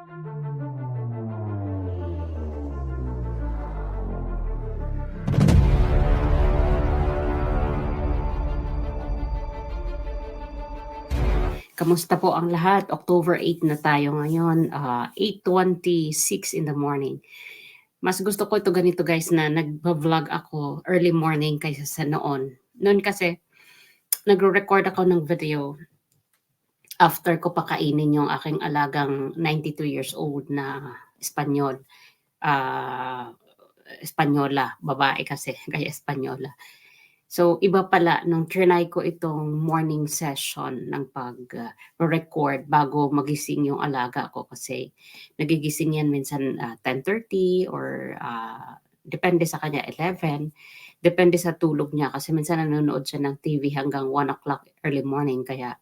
Kamusta po ang lahat? October 8 na tayo ngayon, 8:26 in the morning. Mas gusto ko ito ganito guys na nagba-vlog ako early morning kaysa sa noon. Noon kasi nagre-record ako ng video after ko pakainin yung aking alagang 92 years old na Espanyol. Espanyola, babae kasi, kaya Espanyola. So, iba pala nung trinay ko itong morning session ng pag-record bago magising yung alaga ko kasi nagigising yan minsan 10:30 or depende sa kanya 11. Depende sa tulog niya kasi minsan nanonood siya ng TV hanggang 1 o'clock early morning kaya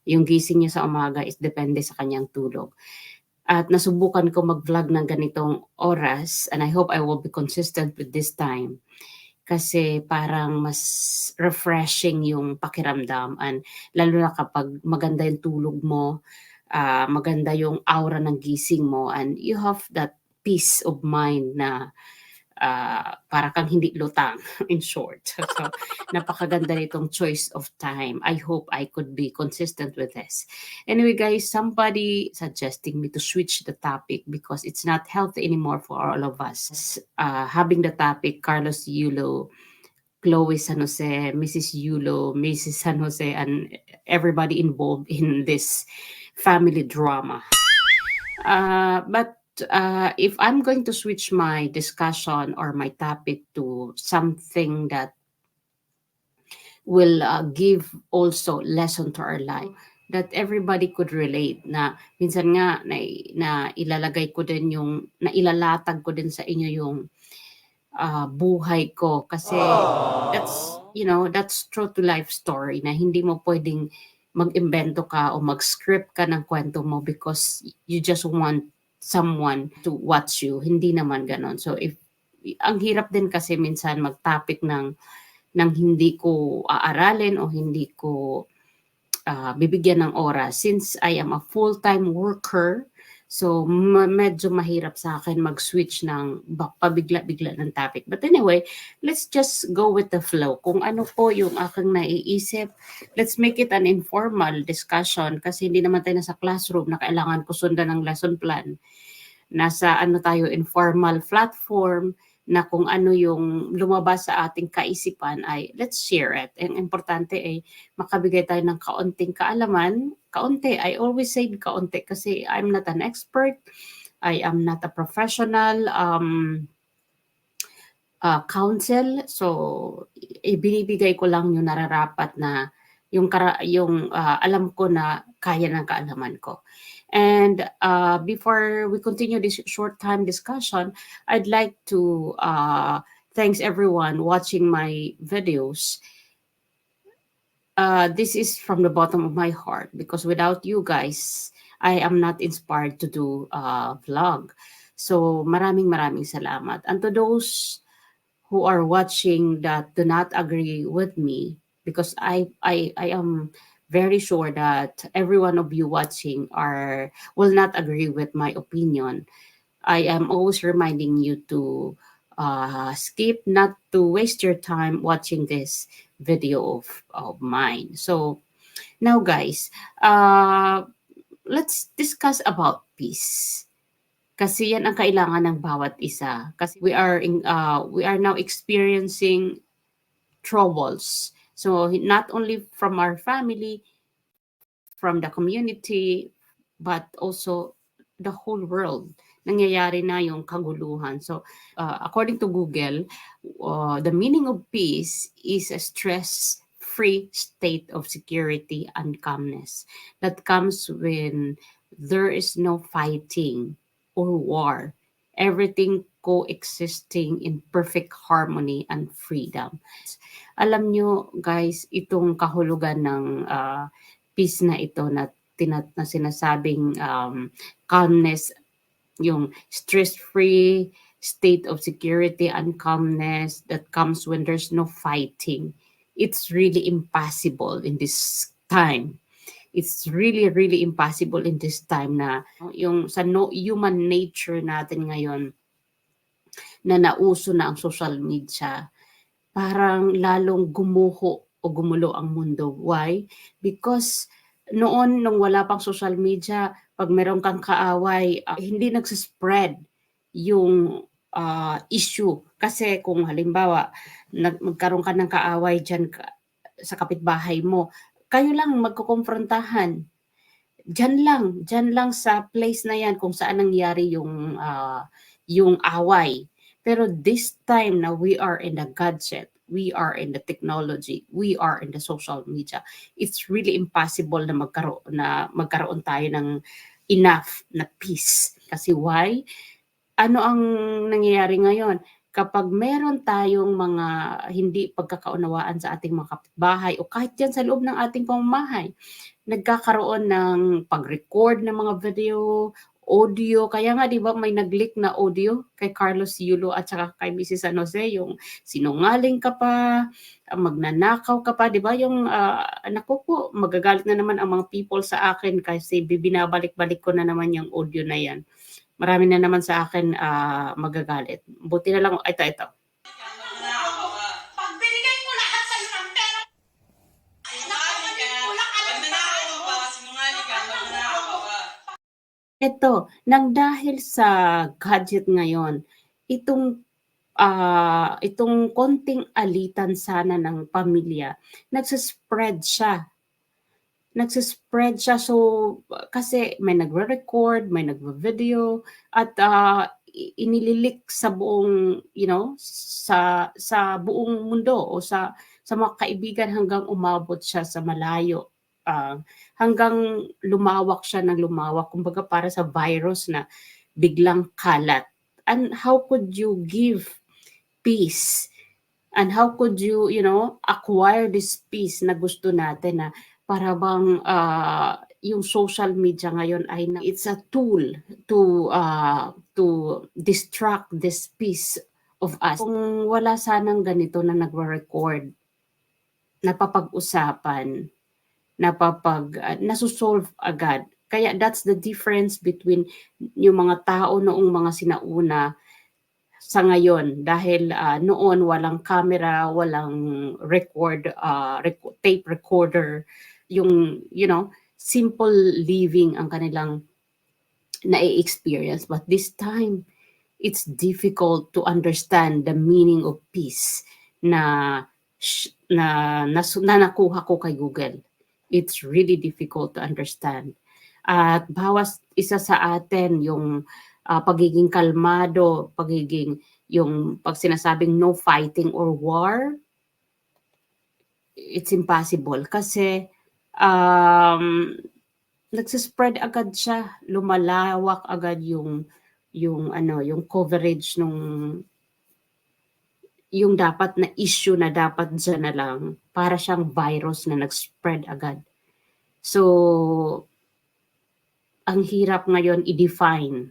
yung gising niya sa umaga is depende sa kanyang tulog. At nasubukan ko mag-vlog ng ganitong oras and I hope I will be consistent with this time kasi parang mas refreshing yung pakiramdam and lalo na kapag maganda yung tulog mo, maganda yung aura ng gising mo and you have that peace of mind na para kang hindi lutang in short. So napakaganda nitong choice of time. I hope I could be consistent with this. Anyway guys, somebody suggesting me to switch the topic because it's not healthy anymore for all of us. Having the topic Carlos Yulo, Chloe San Jose, Mrs. Yulo, Mrs. San Jose, and everybody involved in this family drama. But if I'm going to switch my discussion or my topic to something that will give also lesson to our life that everybody could relate na minsan nga na ilalagay ko din yung na ilalatag ko din sa inyo yung buhay ko kasi that's that's true to life story na hindi mo pwedeng mag-imbento ka o mag-script ka ng kwento mo because you just want someone to watch you. Hindi naman ganon. So if ang hirap din kasi minsan mag-topic ng hindi ko aaralin o hindi ko bibigyan ng oras since I am a full-time worker. So, medyo mahirap sa akin mag-switch ng pabigla-bigla ng topic. But anyway, let's just go with the flow. Kung ano po yung aking naiisip, let's make it an informal discussion kasi hindi naman tayo nasa classroom na kailangan ko sundan ng lesson plan. Nasa tayo, informal platform na kung ano yung lumabas sa ating kaisipan ay let's share it. Ang importante ay makabigay tayo ng kaunting kaalaman. Kaunti, I always say kaunti kasi I'm not an expert. I am not a professional counsel. So, ibinibigay ko lang yung nararapat na yung alam ko na kaya ng kaalaman ko. And before we continue this short time discussion, I'd like to thanks everyone watching my videos. This is from the bottom of my heart because without you guys, I am not inspired to do vlog. So maraming salamat. And to those who are watching that do not agree with me, because I am very sure that every one of you watching will not agree with my opinion. I am always reminding you to skip, not to waste your time watching this video of mine. So now guys, let's discuss about peace. Kasi yan ang kailangan ng bawat isa. Kasi we are now experiencing troubles. So not only from our family, from the community, but also the whole world. Nangyayari na yung kaguluhan. So according to Google, the meaning of peace is a stress-free state of security and calmness that comes when there is no fighting or war. Everything coexisting in perfect harmony and freedom. Alam nyo guys, itong kahulugan ng peace na ito na sinasabing calmness, yung stress-free state of security and calmness that comes when there's no fighting. It's really impossible in this time. It's really, really impossible in this time na yung sa no human nature natin ngayon na nauso na ang social media, parang lalong gumuho o gumulo ang mundo. Why? Because noon nung wala pang social media, 'pag meron kang kaaway, hindi nagse-spread yung, issue. Kasi kung halimbawa magkaroon ka ng kaaway diyan sa kapitbahay mo, kayo lang magkokomprontahan. Diyan lang sa place na 'yan kung saan nangyari yung away. Pero this time na we are in the gadget, we are in the technology, we are in the social media, it's really impossible na magkaroon tayo ng enough na peace. Kasi why? Ano ang nangyayari ngayon? Kapag meron tayong mga hindi pagkakaunawaan sa ating mga kapitbahay o kahit diyan sa loob ng ating pamamahay, nagkakaroon ng pag-record ng mga video, audio. Kaya nga 'di ba may nag-leak na audio kay Carlos Yulo at saka kay Mrs. San Jose, yung sinungaling ka pa, magnanakaw ka pa, 'di ba? Yung naku po, magagalit na naman ang mga people sa akin kasi binabalik-balik ko na naman yung audio na 'yan. Marami na naman sa akin magagalit. Buti na lang ito. Pag binigay mo lahat sa'yo ng pera, nakabalik mo lang alam Ito, nang dahil sa gadget ngayon, itong konting alitan sana ng pamilya, nagse-spread siya. So kasi may nagre-record, may nagvi-video at inililik sa buong, sa buong mundo o sa mga kaibigan hanggang umabot siya sa malayo. Hanggang lumawak siya ng lumawak, kumbaga para sa virus na biglang kalat. And how could you give peace? And how could you, acquire this peace na gusto natin na para bang yung social media ngayon ay it's a tool to distract this peace of us. Kung wala sanang ganito na nagre-record, napapag-usapan, nasosolve agad. Kaya that's the difference between yung mga tao noong mga sinauna sa ngayon, dahil noon walang camera, walang tape recorder, yung simple living ang kanilang na-experience. But this time, it's difficult to understand the meaning of peace na nakuha ko kay Google. It's really difficult to understand. At bawas isa sa atin yung pagiging kalmado, pag sinasabing no fighting or war, it's impossible kasi nagsispread agad siya, lumalawak agad yung coverage yung dapat na issue na dapat dyan na lang, para siyang virus na nag-spread agad. So, ang hirap ngayon i-define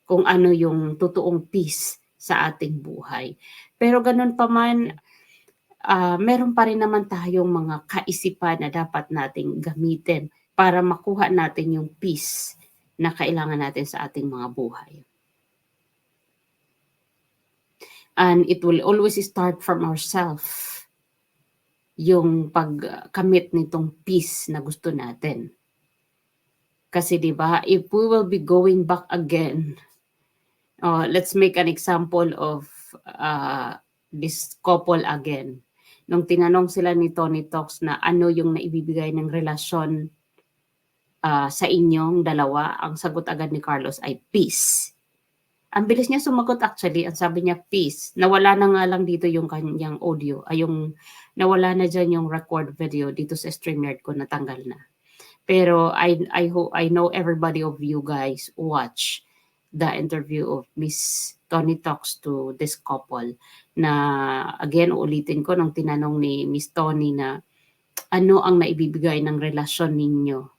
kung ano yung totoong peace sa ating buhay. Pero ganun pa man, meron pa rin naman tayong mga kaisipan na dapat nating gamitin para makuha natin yung peace na kailangan natin sa ating mga buhay. And it will always start from ourselves, yung pagkamit nitong peace na gusto natin. Kasi 'di ba, if we will be going back again, let's make an example of this couple again. Nung tinanong sila ni Tony Talks na ano yung naibibigay ng relasyon sa inyong dalawa, ang sagot agad ni Carlos ay peace. Ang bilis niya sumagot actually, ang sabi niya peace. Nawala na nga lang dito yung kanyang audio, nawala na dyan yung record video dito sa StreamYard ko, natanggal na. Pero I know everybody of you guys watch the interview of Miss Tony Talks to this couple na again ulitin ko nung tinanong ni Miss Tony na ano ang naibibigay ng relasyon ninyo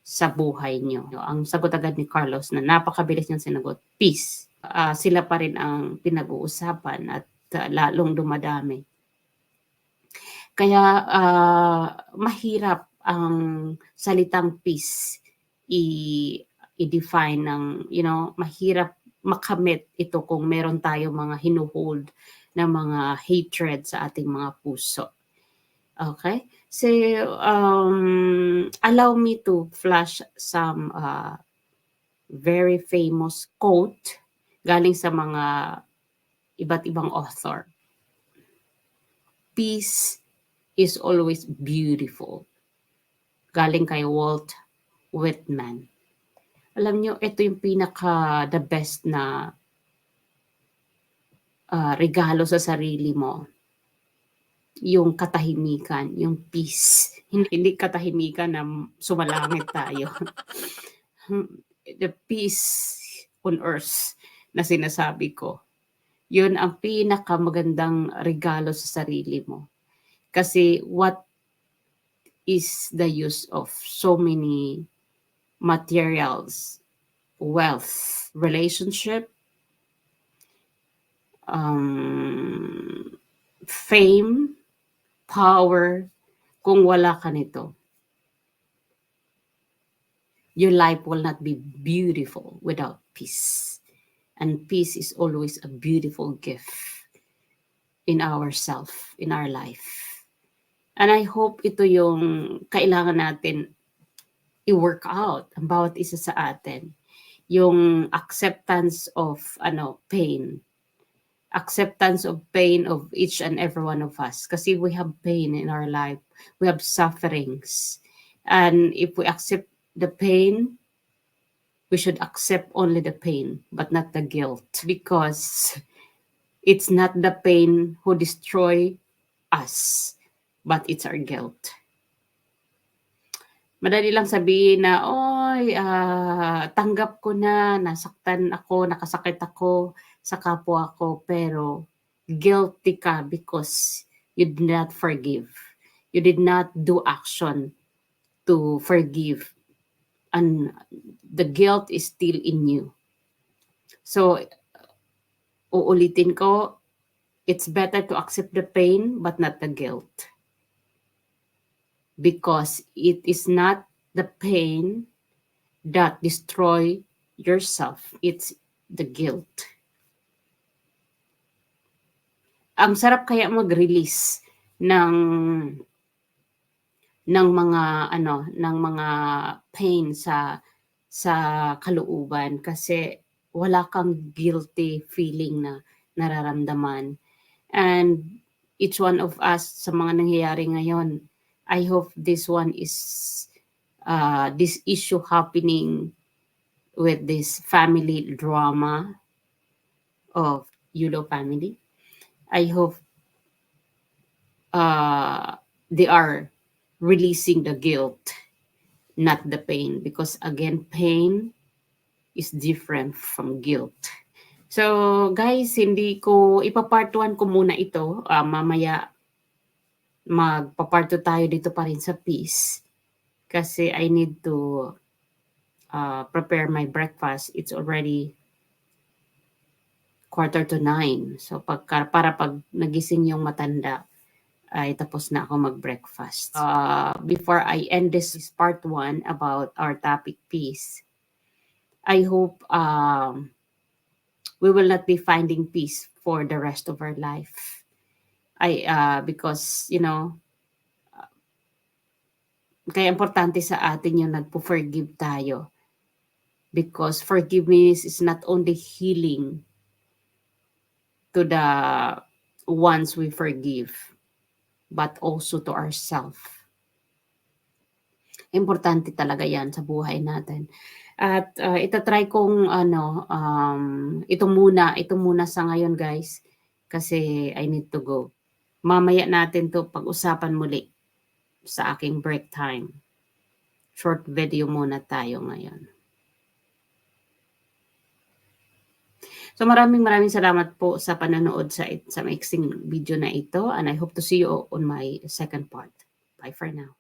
sa buhay nyo. Ang sagot agad ni Carlos na napakabilis niyang sinagot, peace. Sila pa rin ang pinag-uusapan at lalong dumadami. Kaya mahirap ang salitang peace i-define ng, mahirap makamit ito kung meron tayo mga hinuhold na mga hatred sa ating mga puso. Okay? So, allow me to flash some very famous quote galing sa mga iba't ibang author. Peace is always beautiful. Galing kay Walt Whitman. Alam nyo, ito yung the best na regalo sa sarili mo. Yung katahimikan, yung peace. Hindi katahimikan na sumalangit tayo. The peace on earth na sinasabi ko. Yun ang pinakamagandang regalo sa sarili mo. Kasi what is the use of so many materials, wealth, relationship, fame, power, kung wala ka nito? Your life will not be beautiful without peace. And peace is always a beautiful gift in ourself, in our life. And I hope ito yung kailangan natin i-work out ang bawat isa sa atin. Yung acceptance of pain. Acceptance of pain of each and every one of us. Kasi we have pain in our life. We have sufferings. And if we accept the pain, we should accept only the pain, but not the guilt. Because it's not the pain who destroy us, but it's our guilt. Madali lang sabihin na, oy, tanggap ko na, nasaktan ako, nakasakit ako sa kapwa ko, pero guilty ka because you did not forgive. You did not do action to forgive. And the guilt is still in you. So, uulitin ko, it's better to accept the pain but not the guilt. Because it is not the pain that destroy yourself. It's the guilt. Ang sarap kaya mag-release ng mga pain sa kalooban kasi wala kang guilty feeling na nararamdaman. And each one of us sa mga nangyayari ngayon, I hope this one is this issue happening with this family drama of Yulo family. I hope they are releasing the guilt, not the pain. Because again, pain is different from guilt. So guys, hindi ko, ipapart 1 ko muna ito. Mamaya, magpapart 2 tayo dito pa rin sa peace. Kasi I need to prepare my breakfast. It's already 8:45. So para pag nagising yung matanda, ay tapos na ako mag-breakfast. Before I end this part 1 about our topic peace, I hope we will not be finding peace for the rest of our life. Because, kaya importante sa atin yung nagpo-forgive tayo. Because forgiveness is not only healing to the ones we forgive, but also to ourselves. Importante talaga yan sa buhay natin. At itatry kong ito muna sa ngayon guys, kasi I need to go. Mamaya natin to pag-usapan muli sa aking break time. Short video muna tayo ngayon. So maraming salamat po sa panonood sa maiksing video na ito, and I hope to see you on my second part. Bye for now.